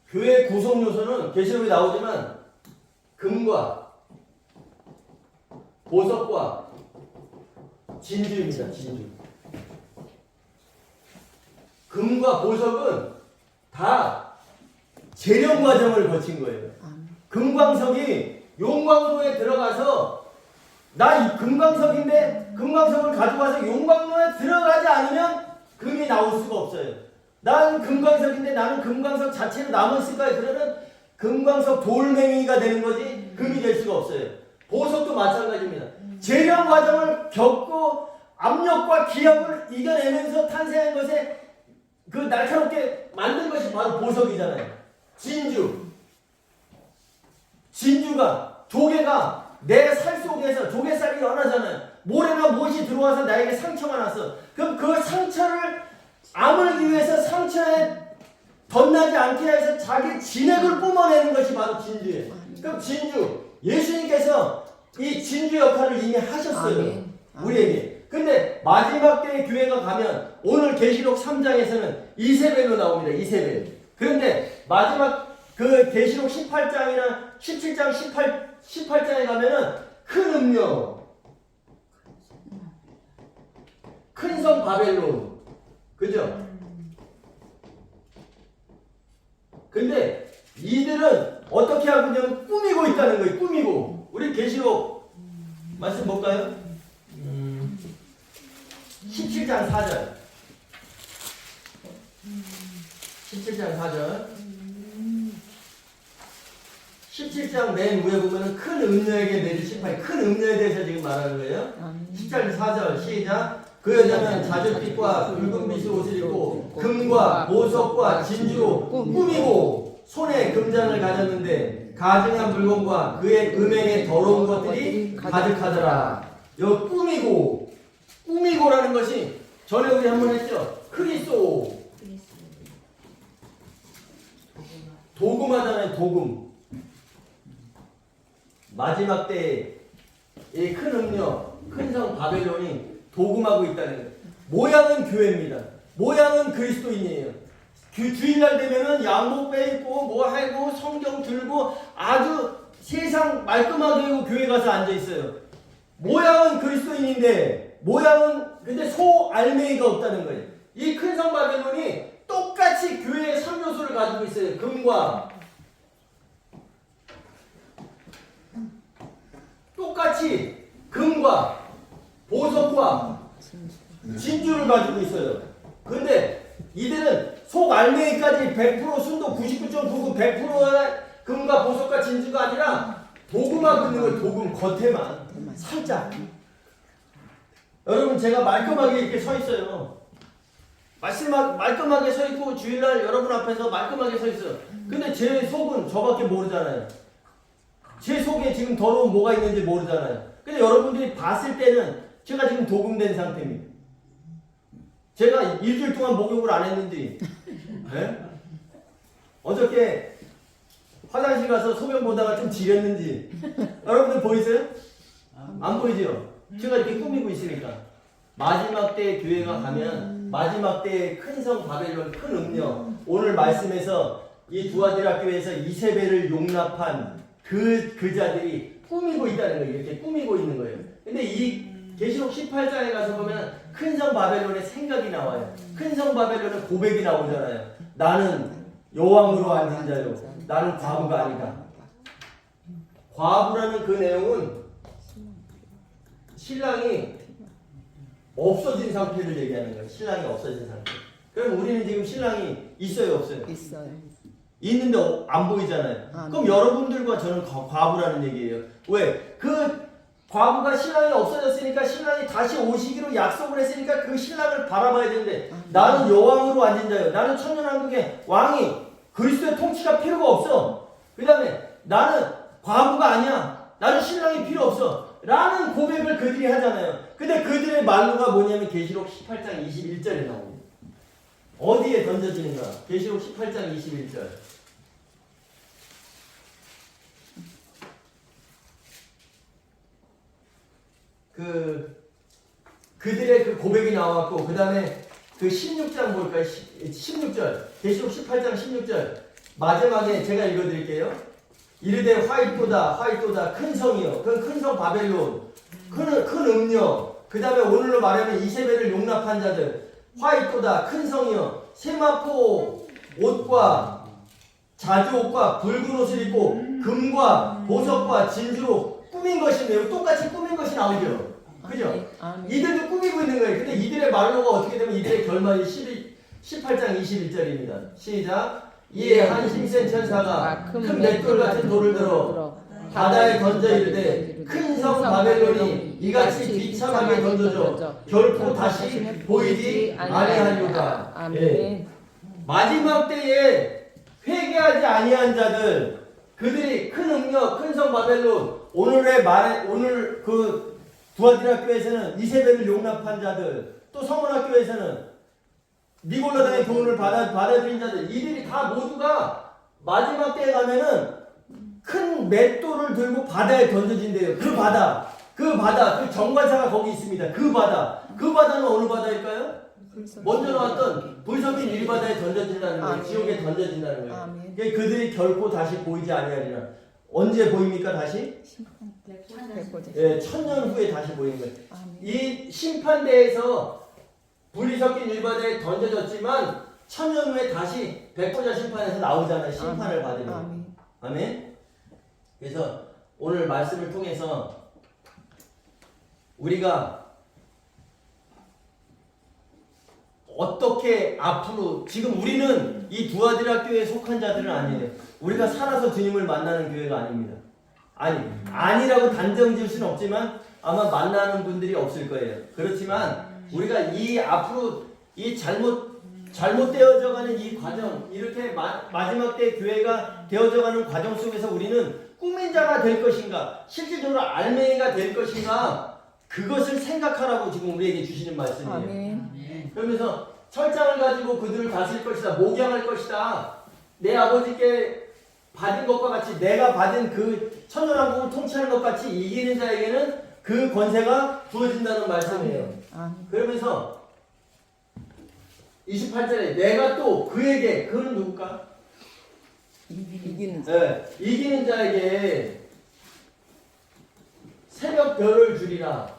교회 구성 요소는 계시록에 나오지만 금과 보석과 진주입니다. 진주. 금과 보석은 다 재련 과정을 거친 거예요. 금광석이 용광로에 들어가서 나 이 금광석인데 금광석을 가져가서 용광로에 들어가지 않으면 금이 나올 수가 없어요. 난 금광석인데 나는 금광석 자체로 남았을까요? 그러면 금광석 돌멩이가 되는 거지 금이 될 수가 없어요. 보석도 마찬가지입니다. 재련 과정을 겪고 압력과 기압을 이겨내면서 탄생한 것에 그 날카롭게 만든 것이 바로 보석이잖아요. 진주가 조개가 내 살 속에서 조개살이 연하잖아요. 모래나 못이 들어와서 나에게 상처가 났어. 그럼 그 상처를 아물기 위해서 상처에 덧나지 않게 해서 자기 진액을 뿜어내는 것이 바로 진주예요. 그럼 예수님께서 이 진주 역할을 이미 하셨어요. 아멘. 우리에게. 근데 마지막 때의 교회가 가면 오늘 계시록 3장에서는 이세벨로 나옵니다. 이세벨. 그런데 마지막 그 계시록 18장이나 17장 18장에 가면은 큰 음녀, 큰 성 바벨론. 그죠? 근데 이들은 어떻게 하고 있냐면 꾸미고 있다는 거예요. 꾸미고. 우리 계시록 말씀 볼까요? 17장 4절. 17장 4절. 17장 맨 위에 보면은 큰 음녀에게 내릴 심판이, 큰 음녀에 대해서 지금 말하는 거예요. 17장 4절 시작. 그 여자는 자줏빛과 붉은 빛의 옷을 입고 금과 보석과 진주로 꾸미고 손에 금잔을 가졌는데 가증한 물건과 그의 음행에 더러운 것들이 가득하더라. 여 꾸미고라는 것이 전에 우리 한번 했죠. 크리스토. 도금하잖아요. 도금. 마지막 때에 이 큰 음녀, 큰 성 바벨론이 도금하고 있다는 거예요. 모양은 교회입니다. 모양은 그리스도인이에요. 주일날 되면은 양복 빼입고 뭐 하고 성경 들고 아주 세상 말끔하게 하고 교회 가서 앉아 있어요. 모양은 그리스도인인데 근데 소 알맹이가 없다는 거예요. 이 큰 성 바벨론이 똑같이 교회의 3요소를 가지고 있어요. 금과 보석과 진주를 가지고 있어요. 근데 이들은 속 알맹이까지 100% 순도 99.99 100%의 금과 보석과 진주가 아니라 도금하고 있는 거예요. 도금 겉에만 살짝. 여러분 제가 말끔하게 이렇게 서 있어요. 말끔하게 서 있고 주일날 여러분 앞에서 말끔하게 서 있어요. 근데 제 속은 저밖에 모르잖아요. 제 속에 지금 더러운 뭐가 있는지 모르잖아요. 근데 여러분들이 봤을 때는 제가 지금 도금된 상태입니다. 제가 일주일 동안 목욕을 안 했는지, 네? 어저께 화장실 가서 소변 보다가 좀 지렸는지 여러분들 보이세요? 안 보이죠? 제가 이렇게 꾸미고 있으니까 마지막 때 교회가 가면 마지막 때의 큰 성 바벨론 큰 음녀 오늘 말씀에서 이 두아디라 교회에서 이세벨을 용납한 그 자들이 꾸미고 있다는 거예요. 이렇게 꾸미고 있는 거예요. 근데 이 계시록 18장에 가서 보면 큰 성 바벨론의 생각이 나와요. 큰 성 바벨론의 고백이 나오잖아요. 나는 여왕으로 앉은 자요. 나는 과부가 아니다. 과부라는 그 내용은 신랑이 없어진 상태를 얘기하는 거예요. 신랑이 없어진 상태. 그럼 우리는 지금 신랑이 있어요, 없어요? 있어요. 있는데 안 보이잖아요. 그럼 여러분들과 저는 과부라는 얘기예요. 왜? 그 과부가 신랑이 없어졌으니까 신랑이 다시 오시기로 약속을 했으니까 그 신랑을 바라봐야 되는데 나는 여왕으로 앉은 자요. 나는 천년왕국의 왕이 그리스도의 통치가 필요가 없어. 그 다음에 나는 과부가 아니야. 나는 신랑이 필요 없어. 라는 고백을 그들이 하잖아요. 근데 그들의 말로가 뭐냐면 계시록 18장 21절에 나옵니다. 어디에 던져지는가? 계시록 18장 21절. 그들의 그 고백이 나왔고, 그 다음에 그 16장 볼까요? 16절. 계시록 18장 16절. 마지막에 제가 읽어드릴게요. 이르되 화이토다, 큰 성이요. 그 큰 성 바벨론. 큰 음녀. 그 다음에 오늘로 말하면 이세벨을 용납한 자들. 화이토다, 큰 성이요. 세마포 옷과 자주 옷과 붉은 옷을 입고 금과 보석과 진주로 꾸민 것이네요. 똑같이 꾸민 것이 나오죠. 그죠? 이들도 꾸미고 있는 거예요. 근데 이들의 말로가 어떻게 되면 이들의 결말이 18장 21절입니다. 시작. 이에 한 힘센 천사가 큰 맷돌 같은 돌을 들어 바다에 던져 이르되 큰 성 바벨론이 이같이 비참하게 던져져 결코 다시 보이지 아니하리로다. 예. 마지막 때에 회개하지 아니한 자들, 그들이 큰 음녀, 큰 성 바벨론, 오늘 그 두아디라 교회에서는 이세벨을 용납한 자들, 또 성원학 교회에서는 니골라당의 교훈을 받아들인 자들, 이들이 다 모두가 마지막 때에 가면은 큰 맷돌을 들고 바다에 던져진대요. 그 바다, 그 정관사가 거기 있습니다. 그 바다는 어느 바다일까요? 먼저 나왔던 불석인 일바다에 던져진다는 거예요. 지옥에 던져진다는 거예요. 그들이 결코 다시 보이지 아니하리라. 언제 보입니까 다시? 예, 1000년 후에 다시 보이는 거예요. 이 심판대에서 불이 섞인 일바다에 던져졌지만 1000년 후에 다시 백보자 심판에서 나오잖아요. 심판을 받으면. 아멘. 그래서 오늘 말씀을 통해서 우리가 어떻게 앞으로, 지금 우리는 이 두아디라 교회에 속한 자들은 아니에요. 우리가 살아서 주님을 만나는 교회가 아닙니다. 아니라고 단정 지을 수는 없지만 아마 만나는 분들이 없을 거예요. 그렇지만 우리가 이 앞으로 이 잘못되어져가는 이 과정, 이렇게 마지막 때 교회가 되어져가는 과정 속에서 우리는 꾸민 자가 될 것인가, 실질적으로 알맹이가 될 것인가, 그것을 생각하라고 지금 우리에게 주시는 말씀이에요. 아멘. 그러면서 철장을 가지고 그들을 다스릴 것이다, 목양할 것이다, 내 아버지께 받은 것과 같이 내가 받은 그 천연왕국을 통치하는 것 같이 이기는 자에게는 그 권세가 주어진다는 말씀이에요. 그러면서 28절에 내가 또 그에게, 그는 누굴까? 이기는 자에게 새벽별을 주리라.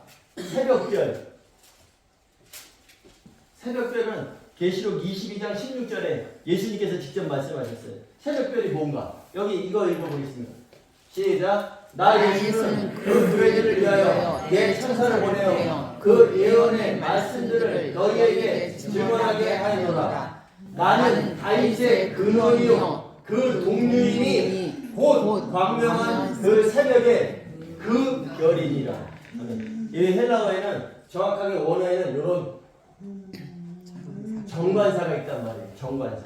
새벽별은 계시록 22장 16절에 예수님께서 직접 말씀하셨어요. 새벽별이 뭔가? 여기 이거 읽어보겠습니다. 시작. 나 예수는 그 교회들을 위하여 내 천사를 보내어 그 예언의 말씀들을 너희에게 증언하게 하리로다. 나는 다윗의 근원이요 그 동류이니 곧 광명한 그 새벽에 그 별이니라. 이 헬라어에는 정확하게 원어에는 이런 정관사가 있단 말이에요. 정관사.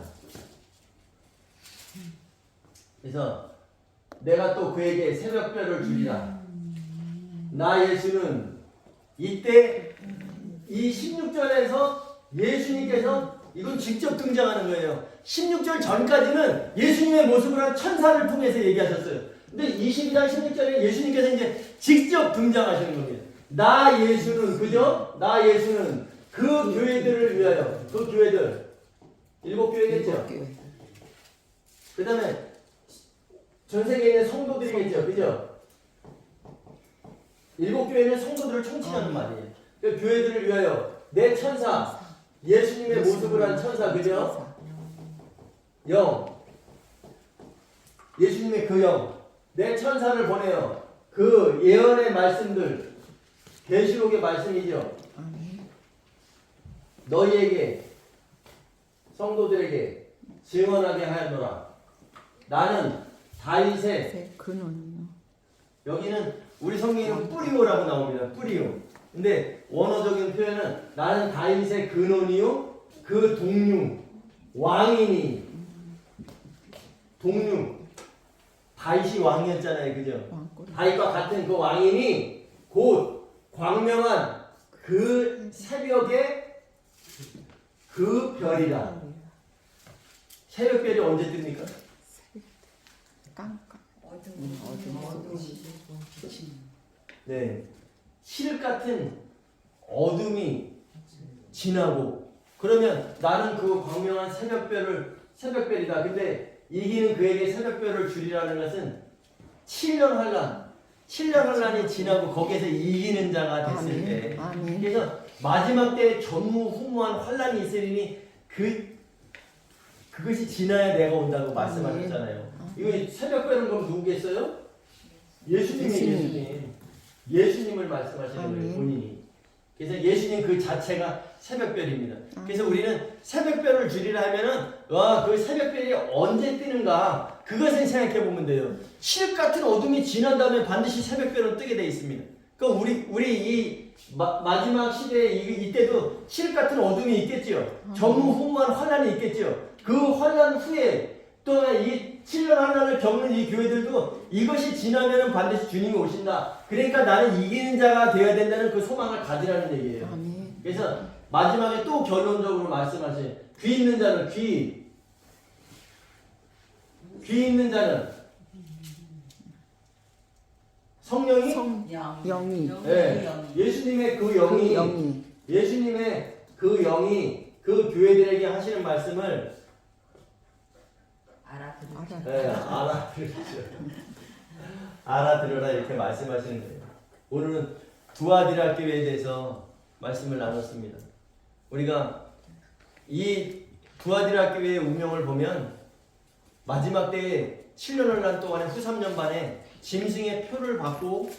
그래서 내가 또 그에게 새벽별을 주리라. 나 예수는 이때 이 16절에서 예수님께서 이건 직접 등장하는 거예요. 16절 전까지는 예수님의 모습을 한 천사를 통해서 얘기하셨어요. 근데 22장 16절에 예수님께서 이제 직접 등장하시는 겁니다. 나 예수는, 그죠? 나 예수는 그 교회들을 위하여, 그 교회들 7교회겠죠? 그 다음에 전 세계에 있는 성도들이겠죠, 그죠? 7교회는 성도들을 총칭하는 말이에요. 그 교회들을 위하여 내 천사, 예수님의 모습을 한 천사, 그죠? 영, 예수님의 그 영, 내 천사를 보내요. 그 예언의 말씀들, 계시록의 말씀이죠. 너희에게, 성도들에게 증언하게 하였노라. 나는 다윗의 근원이요. 여기는 우리 성경에는 뿌리오라고 나옵니다. 뿌리오. 근데 원어적인 표현은 나는 다윗의 근원이요 그 동류 왕이니. 동류 다윗이 왕이었잖아요, 그죠? 다윗과 같은 그 왕이니 곧 광명한 그 새벽에 그 별이다. 새벽별이 언제 뜹니까? 깜깜. 네, 실 같은 어둠이 지나고 그러면 나는 그 광명한 새벽별이다. 근데 이기는 그에게 새벽별을 주리라는 것은 7년 환란이 지나고 거기에서 이기는 자가 됐을 때. 그래서 마지막 때 전무후무한 환란이 있으리니 그것이 지나야 내가 온다고 말씀하셨잖아요. 이거 새벽별은 그럼 누구겠어요? 예수님을 말씀하시는 거예요, 본인이. 그래서 예수님 그 자체가 새벽별입니다. 그래서 우리는 새벽별을 주리라 하면은 그 새벽별이 언제 뜨는가 그것을 생각해 보면 돼요. 실 같은 어둠이 지난 다음에 반드시 새벽별은 뜨게 돼 있습니다. 그러니까 우리 이 마지막 시대에 이때도 실 같은 어둠이 있겠죠. 전무후무한 환란이 있겠죠. 그 환란 후에 또 이 7년 환란을 겪는 이 교회들도 이것이 지나면 반드시 주님이 오신다. 그러니까 나는 이기는 자가 되어야 된다는 그 소망을 가지라는 얘기예요. 그래서 마지막에 또 결론적으로 말씀하신 귀 있는 자는 귀 있는 자는 성령이 영이. 네, 예수님의 그 영이 예수님의 그 영이 그 교회들에게 하시는 말씀을 알아들으라 이렇게 말씀하시는 거예요. 오늘은 두아디라 교회에 대해서 말씀을 나눴습니다. 우리가 이 두아디라 교회의 운명을 보면 마지막 때에 7년 환란 동안에 후 3년 반에 짐승의 표를 받고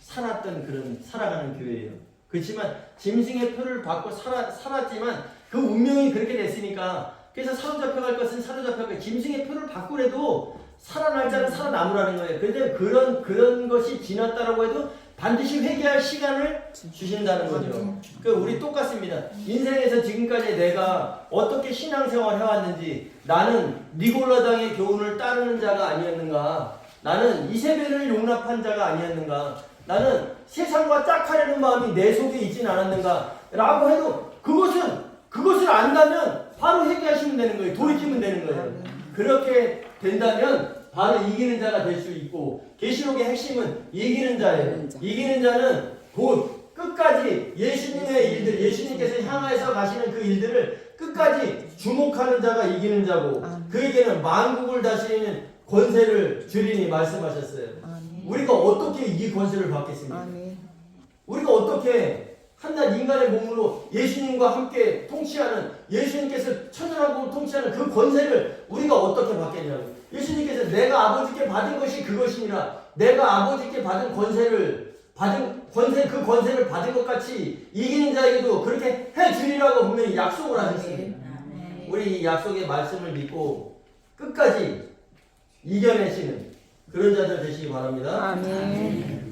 살아가는 교회예요. 그렇지만 짐승의 표를 받고 살았지만 그 운명이 그렇게 됐으니까 그래서 사로잡혀갈 것은 사로잡혀갈 짐승의 표를 받고라도 살아날 자는 살아남으라는 거예요. 그런데 그런 것이 지났다라고 해도 반드시 회개할 시간을 주신다는 거죠. 우리 똑같습니다. 인생에서 지금까지 내가 어떻게 신앙생활을 해왔는지 나는 니골라당의 교훈을 따르는 자가 아니었는가? 나는 이세벨을 용납한 자가 아니었는가? 나는 세상과 짝하려는 마음이 내 속에 있진 않았는가? 라고 해도 그것을 안다면 바로 회개하시면 되는 거예요. 돌이키면 되는 거예요. 그렇게 된다면 바로 이기는 자가 될 수 있고 계시록의 핵심은 이기는 자예요. 이기는 자는 곧 끝까지 예수님의 일들, 예수님께서 향해서 가시는 그 일들을 끝까지 주목하는 자가 이기는 자고 그에게는 만국을 다스리는 권세를 주리니 말씀하셨어요. 우리가 어떻게 이 권세를 받겠습니까? 우리가 어떻게 한낱 인간의 몸으로 예수님과 함께 통치하는 예수님께서 천연왕국을 통치하는 그 권세를 우리가 어떻게 받겠냐고요. 예수님께서 내가 아버지께 받은 것이 그것이니라. 내가 아버지께 받은 그 권세를 받은 것 같이 이기는 자에게도 그렇게 해주리라고 분명히 약속을 하셨습니다. 우리 이 약속의 말씀을 믿고 끝까지 이겨내시는 그런 자들 되시기 바랍니다. 아멘.